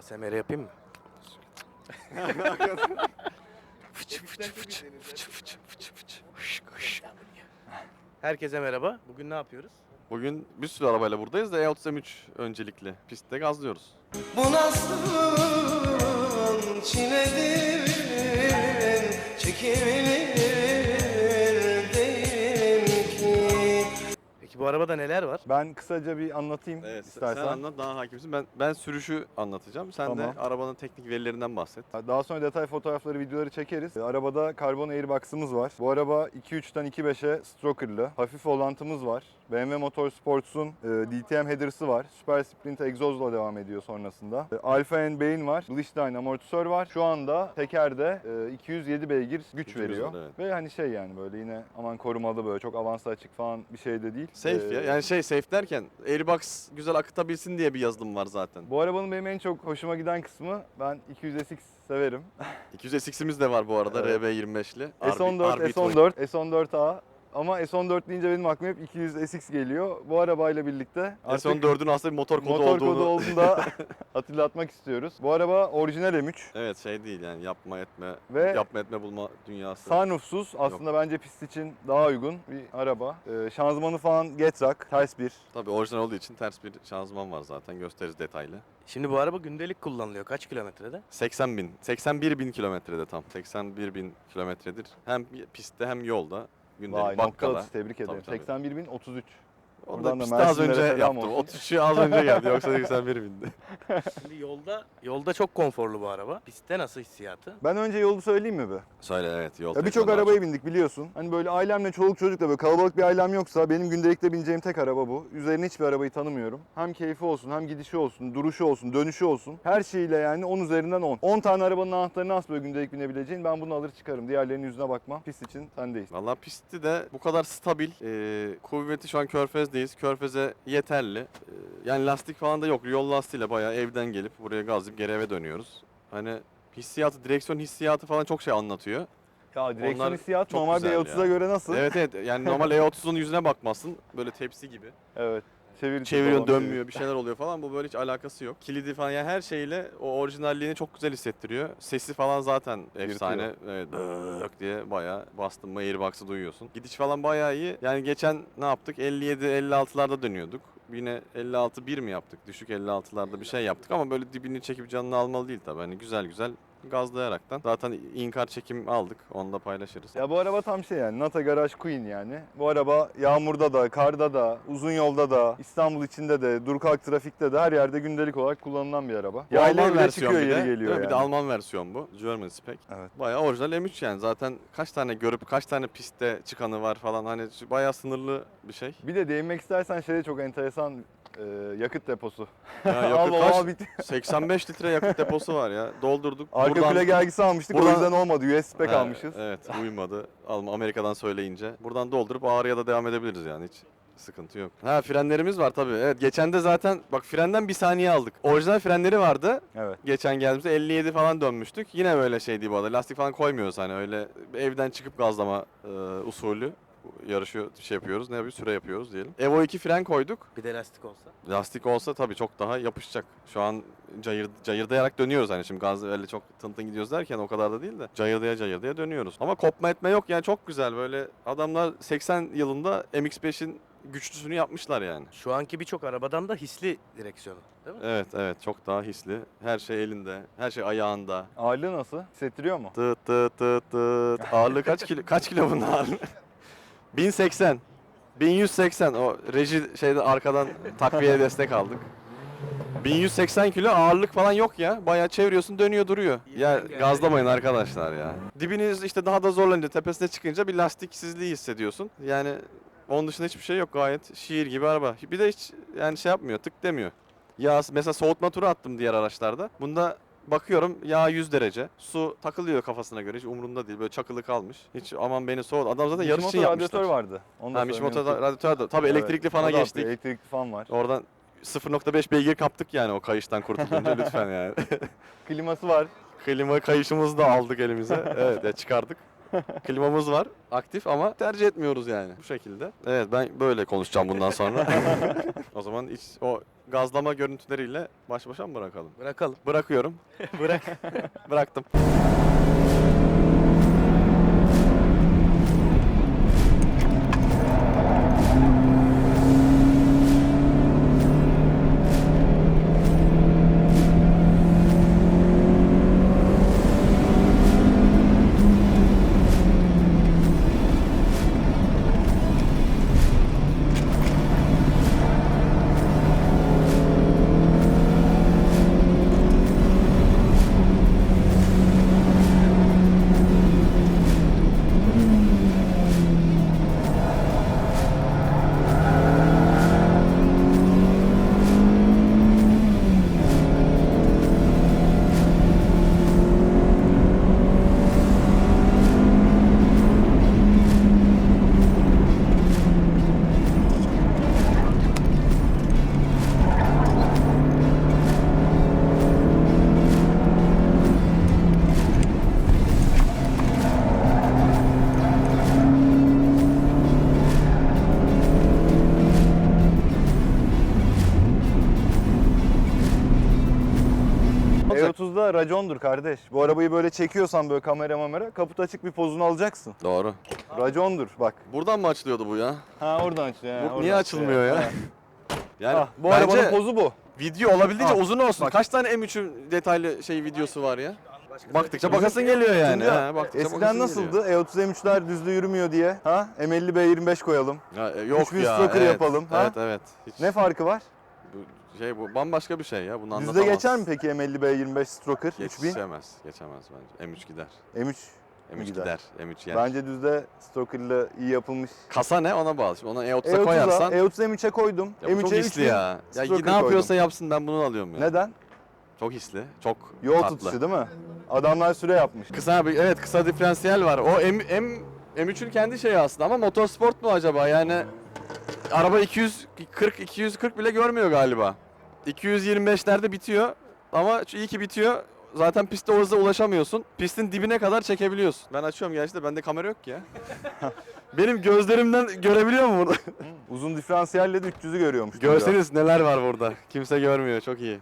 ASMR yapayım mı? Fıçı fıçı fıçı fıçı fıçı fıçı fıçı. Hış, hış. Herkese merhaba. Bugün ne yapıyoruz? Bugün bir sürü arabayla buradayız da E30 M3 öncelikli. Pistte gazlıyoruz. Bu nasıl çiledir, çekilir değil ki. Peki bu arabada neler var? Ben kısaca bir anlatayım Evet, istersen. sen anlat, daha hakimsin. Ben sürüşü anlatacağım. Sen Tamam. de arabanın teknik verilerinden bahset. Daha sonra detay fotoğrafları, videoları çekeriz. Arabada karbon airbox'ımız var. Bu araba 2.3'ten 2.5'e stroker'lı. Hafif volantımız var. BMW Motorsports'un DTM header'sı var. Super Sprint egzozla devam ediyor sonrasında. Alfa N beyin var. Bridgestone amortisör var. Şu anda tekerde 207 beygir güç 200 veriyor. var, evet. Ve hani şey yani böyle yine aman korumalı böyle çok avanslı açık falan bir şey de değil. Safe ya. Yani safe derken Airbox güzel akıtabilsin diye bir yazılım var zaten. Bu arabanın benim en çok hoşuma giden kısmı ben 200SX severim. 200 SX'imiz de var bu arada, Evet. RB25'li. S14, S14, S14A. Ama S14 deyince benim aklıma hep 200 SX geliyor. Bu arabayla birlikte artık S14'ün aslında bir motor kodu motor olduğunu. kodu olduğunu da hatırlatmak istiyoruz. Bu araba orijinal M3. Evet, şey değil yani yapma etme bulma dünyası. Sunroofsuz aslında bence pist için daha uygun bir araba. Şanzımanı falan Getrack, ters bir. Tabii orijinal olduğu için ters bir şanzıman var zaten, gösteririz detaylı. Şimdi bu araba gündelik kullanılıyor. Kaç kilometrede? 80 bin, 81 bin kilometrede tam. 81 bin kilometredir. Hem pistte hem yolda. Gündelik Vay nokta bakkala. atışı, tebrik ederim. Tabii. 81.033. Onu Oradan da da pistte az önce Mersinlere selam yaptım. olsun. 33'ü az önce geldi, yoksa 81 bindi. Şimdi yolda çok konforlu bu araba. Pistte nasıl hissiyatı? Ben önce yolu söyleyeyim mi be? Söyle, evet, yol Ya birçok tekrar daha arabaya çok. bindik biliyorsun. Hani böyle ailemle, çoluk çocukla böyle kalabalık bir ailem yoksa benim gündelikte bineceğim tek araba bu. Üzerine hiçbir arabayı tanımıyorum. Hem keyfi olsun, hem gidişi olsun, duruşu olsun, dönüşü olsun. Her şeyiyle yani 10 üzerinden 10. 10 tane arabanın anahtarını nasıl böyle gündelik binebileceğin, ben bunu alır çıkarım. Diğerlerinin yüzüne bakmam. Pist için sendeyiz. Valla pisti de bu kadar stabil. Kuvveti şu an Körfez'deyiz. Körfez'e yeterli. Yani lastik falan da yok. Yol lastiğiyle bayağı evden gelip buraya gazlayıp geri eve dönüyoruz. Hani hissiyatı, direksiyon hissiyatı falan çok şey anlatıyor. Ya direksiyon Onlar hissiyat çok normal bir güzel E30'a ya. göre nasıl? Evet, yani normal E30'un yüzüne bakmazsın. Böyle tepsi gibi. Evet. Çeviriyorsun, falan dönmüyor, bir şeyler oluyor falan. Bu böyle hiç alakası yok. Kilidi falan, yani her şeyle o orijinalliğini çok güzel hissettiriyor. Sesi falan zaten efsane. Evet, bık diye bayağı bastın mı airbox'ı duyuyorsun. Gidiş falan bayağı iyi. Yani geçen ne yaptık? 57-56'larda dönüyorduk. Yine 56-1 mi yaptık? Düşük 56'larda bir şey yaptık ama böyle dibini çekip canını almalı değil tabii. Hani güzel güzel gazlayaraktan. Zaten in-car çekim aldık. Onu da paylaşırız. Ya bu araba tam şey yani Nata Garaj Queen yani. Bu araba yağmurda da, karda da, uzun yolda da, İstanbul içinde de, dur kalk trafikte de her yerde gündelik olarak kullanılan bir araba. Bu Yaylaya Alman bile versiyon çıkıyor bir de. yeri Değil geliyor mi? yani. Bir de Alman versiyon bu. German spec. Evet. Bayağı orijinal M3 yani. Zaten kaç tane görüp kaç tane pistte çıkanı var falan. Hani bayağı sınırlı bir şey. Bir de değinmek istersen şeyde çok enteresan yakıt deposu. Ya Al yakıt baba, kaç? bitti. 85 litre yakıt deposu var ya. Doldurduk. Arka kule gergisi almıştık buradan- o yüzden olmadı. US spec He, almışız. Evet, uymadı. Amerika'dan söyleyince. Buradan doldurup Ağrı'ya da devam edebiliriz yani, hiç sıkıntı yok. Ha, frenlerimiz var tabii. Evet, geçen de zaten bak frenden bir saniye aldık. Orijinal frenleri vardı. Evet. Geçen geldiğimizde 57 falan dönmüştük. Yine böyle şeydi bu arada. Lastik falan koymuyoruz, hani öyle evden çıkıp gazlama usulü yarışıyor, şey yapıyoruz. Ne yapıyoruz? Süre yapıyoruz diyelim. Evo 2 fren koyduk. Bir de lastik olsa. Lastik olsa tabii çok daha yapışacak. Şu an cayırdayarak dönüyoruz, hani şimdi gaz öyle çok tın tın gidiyoruz derken o kadar da değil de cayırdaya dönüyoruz. Ama kopma etme yok yani, çok güzel böyle. Adamlar 80 yılında MX-5'in güçlüsünü yapmışlar yani. Şu anki birçok arabadan da hisli direksiyonu, değil mi? Evet, çok daha hisli. Her şey elinde, her şey ayağında. Ağırlığı nasıl? Hissettiriyor mu? Tıt tıt tıt tıt. Ağırlığı kaç kilo? Kaç kilo bunun ağırlığı? 1080. 1180. O reji şeyde arkadan takviye destek aldık. 1180 kilo ağırlık falan yok ya. Bayağı çeviriyorsun, dönüyor duruyor. Ya gazlamayın arkadaşlar ya. Dibiniz işte daha da zorlanınca, tepesine çıkınca bir lastiksizliği hissediyorsun. Yani onun dışında hiçbir şey yok, gayet şiir gibi araba. Bir de hiç yani şey yapmıyor, tık demiyor. Ya mesela soğutma turu attım diğer araçlarda. Bunda bakıyorum yağ 100 derece. Su takılıyor kafasına göre, hiç umurunda değil. Böyle çakılı kalmış. Hiç aman beni soğut. Adam zaten yarış için Mişimoto yapmışlar. radyatör vardı. Onu da Ha, Mişimoto söylemeyi unuttum. radyatör de. Tabii Evet, elektrikli o fana da geçtik. atıyor, elektrikli fan var. Oradan 0.5 beygir kaptık yani o kayıştan kurtulunca, lütfen yani. Kliması var. Klima kayışımızı da aldık elimize. Evet ya, çıkardık. Klimamız var aktif ama tercih etmiyoruz yani bu şekilde. Evet ben böyle konuşacağım bundan sonra. O zaman hiç o gazlama görüntüleriyle baş başa mı bırakalım? Bırakalım. Bırakıyorum. Bırak. Bıraktım. E30'da racondur kardeş. Bu arabayı böyle çekiyorsan böyle kamera kaput açık bir pozunu alacaksın. Doğru. Racondur bak. Buradan mı açılıyordu bu ya? Ha oradan açılıyor. Bu niye açılmıyor ya? Yani Ha, bu bence arabanın pozu bu. video olabildiğince Ah, uzun olsun. bak. Kaç tane M3'ün detaylı şey videosu var ya? Baktıkça bakasın geliyor yani. Şimdi Ha, baktıkça eskiden bakasın nasıldı? E30 M3'ler düzlü yürümüyor diye. Ha? M50 B25 koyalım. geliyor. Ya, yok 3000 ya. stroker Evet, yapalım, ha? Evet evet. Hiç, Ne farkı var? bu bambaşka bir şey ya. Bunu Düzde anlatamazsın. geçer mi peki M50 B25 stroker 3000? Geçemez. Geçemez bence. M3 gider. M3 M3 gider. gider. M3 yer. bence düzde stroker'la iyi yapılmış. Kasa ne ona bağlı. Şimdi ona E30'a E30'a, koyarsan E30 M3'e koydum. ya bu çok M3'e hisli 3000 ya. Ya stroker ne yapıyorsa koydum. yapsın ben bunu alıyorum ya. Neden? Çok hisli. Çok Yol tatlı. tutuşu değil mi? Adamlar süre yapmış. Kısa bir evet kısa diferansiyel var. O M3'ün kendi şeyi aslında ama motorsport mu acaba? Yani araba 240 bile görmüyor galiba. 225'lerde bitiyor ama iyi ki bitiyor. Zaten pistte o hıza ulaşamıyorsun. Pistin dibine kadar çekebiliyorsun. Ben açıyorum gerçi de bende kamera yok ki ya. Benim gözlerimden görebiliyor mu burada? Uzun diferansiyelle de 300'ü görüyormuş. Tuncay. Görseniz neler var burada. Kimse görmüyor. Çok iyi.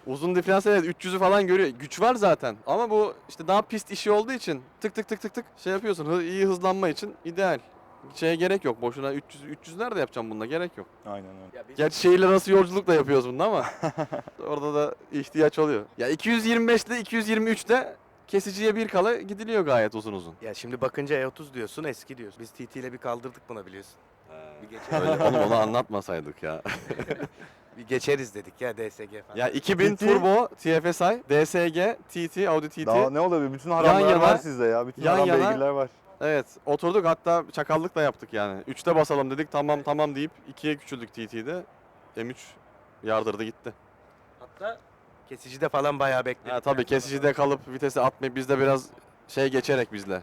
Uzun diferansiyel evet 300'ü falan görüyor. Güç var zaten. Ama bu işte daha pist işi olduğu için tık tık tık tık tık şey yapıyorsun. İyi hızlanma için ideal. Şeye gerek yok. Boşuna 300 nerede yapacağım bunda? Gerek yok. Aynen öyle. Gerçi şehirler arası yolculuk da yapıyoruz bunda ama orada da ihtiyaç oluyor. Ya 225 ile 223'te kesiciye bir kala gidiliyor gayet uzun uzun. Ya şimdi bakınca E30 diyorsun, eski diyorsun. Biz TT ile bir kaldırdık buna biliyorsun. Bir geçeriz, Öyle, oğlum onu anlatmasaydık ya. bir geçeriz dedik ya DSG falan. Ya 2000 TT Turbo, TFSI, DSG, TT, Audi TT. Daha ne olabilir? Bütün haramlar yana- var sizde ya. Bütün yan haram yana- beygirler var. Evet oturduk hatta çakallık da yaptık yani. 3'te basalım dedik tamam deyip 2'ye küçüldük TT'de. M3 yardırdı gitti. Hatta kesicide falan bayağı bekledik. Ha, tabii kesicide kalıp vitesi atmayıp biz de biraz şey geçerek bizle.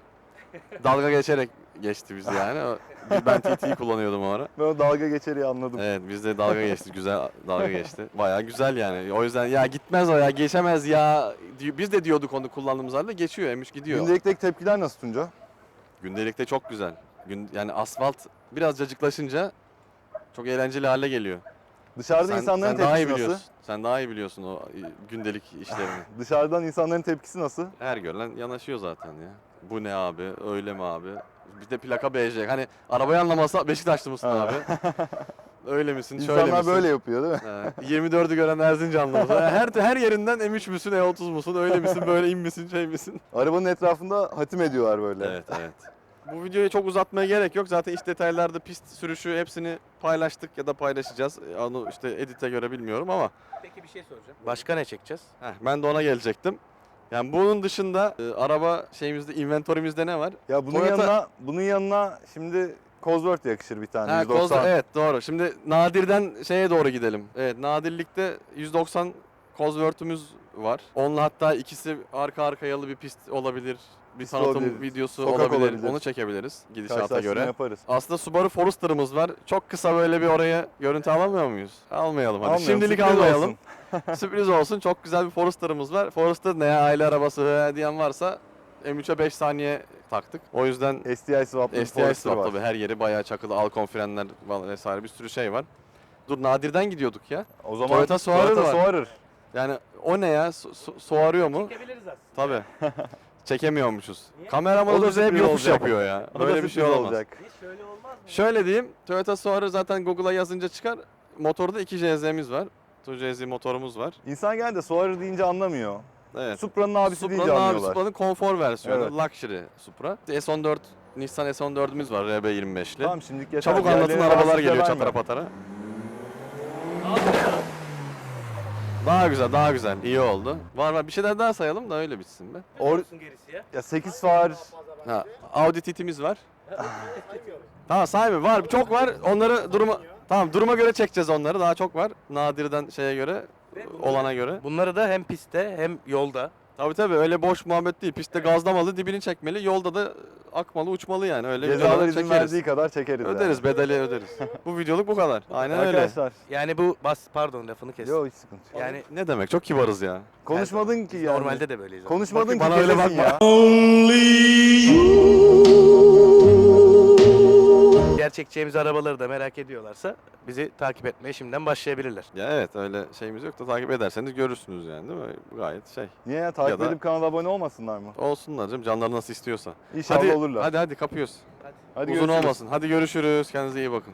Dalga geçerek geçti biz yani. Ben TT'yi kullanıyordum o ara. Ben o dalga geçeri anladım. Evet biz de dalga geçtik. Güzel dalga geçti. Bayağı güzel yani. O yüzden ya gitmez o ya geçemez ya. Biz de diyorduk onu kullandığımız halde geçiyor. M3 gidiyor. Gündelikteki tepkiler nasıl Tunca? Gündelikte çok güzel. Yani asfalt biraz cacıklaşınca çok eğlenceli hale geliyor. Dışarıda insanların daha iyi tepkisi nasıl? biliyorsun. Sen daha iyi biliyorsun o gündelik işlerini. Dışarıdan insanların tepkisi nasıl? Her görülen yanaşıyor zaten ya. Bu ne abi? Öyle mi abi? Bir de plaka BJ. Hani arabayı anlamazsa Beşiktaşlı mısın Ha. abi? Öyle misin? Şöyle İnsanlar misin? böyle yapıyor değil mi? 24'ü gören Erzincanlı mısın? Her yerinden M3 müsün, E30 musun? Öyle misin? Böyle in misin? Şey misin? Arabanın etrafında hatim ediyorlar böyle. Evet. Bu videoyu çok uzatmaya gerek yok. Zaten iç detaylarda pist sürüşü hepsini paylaştık ya da paylaşacağız. Onu işte edite göre bilmiyorum ama Peki bir şey soracağım. Başka ne çekeceğiz? ben de ona gelecektim. Yani bunun dışında araba şeyimizde, inventory'imizde ne var? Ya bunun yanına şimdi Cosworth yakışır bir tane. 190. Evet doğru. Şimdi nadirden şeye doğru gidelim. Evet nadirlikte 190 Cosworth'ümüz var. Onunla hatta ikisi arka arkayalı bir pist olabilir. Bir Pist tanıtım olabilir, videosu sokak olabilir. olabilir. Onu çekebiliriz gidişata Karşılaştırma göre. yaparız. Aslında Subaru Forester'ımız var. Çok kısa böyle bir oraya görüntü alamıyor muyuz? Almayalım hadi. Almayalım, Şimdilik sürpriz almayalım. olsun. Sürpriz olsun. Çok güzel bir Forester'ımız var. Forester ne ya aile arabası diyen varsa M3'e 5 saniye taktık. O yüzden STI swaplı bir STI Forester swap var. tabii her yeri bayağı çakılı. Alcon frenler vesaire bir sürü şey var. Dur Nadir'den gidiyorduk ya. O zaman Toyota Soarer var. Soarer. Yani o ne ya? Soğarıyor mu? Çekebiliriz aslında. Tabii. Çekemiyormuşuz. Niye? O Kameramanımız da bize hep sürpriz yokuş olacak. yapıyor ya. O da Öyle bir şey sürpriz olmaz. olacak. Hiç şöyle olmaz mı? Şöyle diyeyim. Toyota Soarer zaten Google'a yazınca çıkar. Motorda 2 JZ'miz var. 2JZ motorumuz var. İnsan genelde Soarer deyince anlamıyor. Evet. Supra'nın abisi deyince Supra'nın abi anlıyorlar. Supra'nın konfor versiyonu. Evet. Luxury Supra. S14, Nissan S14'ümüz var RB25'li. Tamam şimdilik yeter. Çabuk anlatın Diğerlerine arabalar rahatsızlık geliyor verme. çatara patara. Daha güzel, daha güzel. İyi oldu. Var bir şeyler daha sayalım da öyle bitsin be. Olsun gerisi ya. Ya 8 var. Ha, Audi TT'miz var. Tamam sahibi var, çok var. Onları duruma göre çekeceğiz onları. Daha çok var. Nadir'den şeye göre, olana göre. Bunları da hem pistte hem yolda. Tabii öyle boş muhabbet değil. Pistte gazlamalı, dibini çekmeli. Yolda da akmalı, uçmalı yani. Öyle Cezalar videolar izin çekeriz. verdiği kadar çekeriz. Öderiz, bedeli öderiz. Bu videoluk bu kadar. Aynen öyle. Arkadaşlar. Yani bu pardon lafını kestim. Yok hiç sıkıntı yok. Yani Ne demek? Çok kibarız ya. Konuşmadın ki yani. normalde de böyleyiz. zaten. Konuşmadın ki Bana öyle kesesin bakma. ya. Diğer çekeceğimiz arabaları da merak ediyorlarsa bizi takip etmeye şimdiden başlayabilirler. Ya evet öyle şeyimiz yok da takip ederseniz görürsünüz yani değil mi? Gayet şey. Niye ya? Takip Ya da- edip kanala abone olmasınlar mı? Olsunlar canım canları nasıl istiyorsa. İnşallah Hadi, olurlar. hadi kapıyoruz. Hadi Uzun görüşürüz. olmasın. Hadi görüşürüz. Kendinize iyi bakın.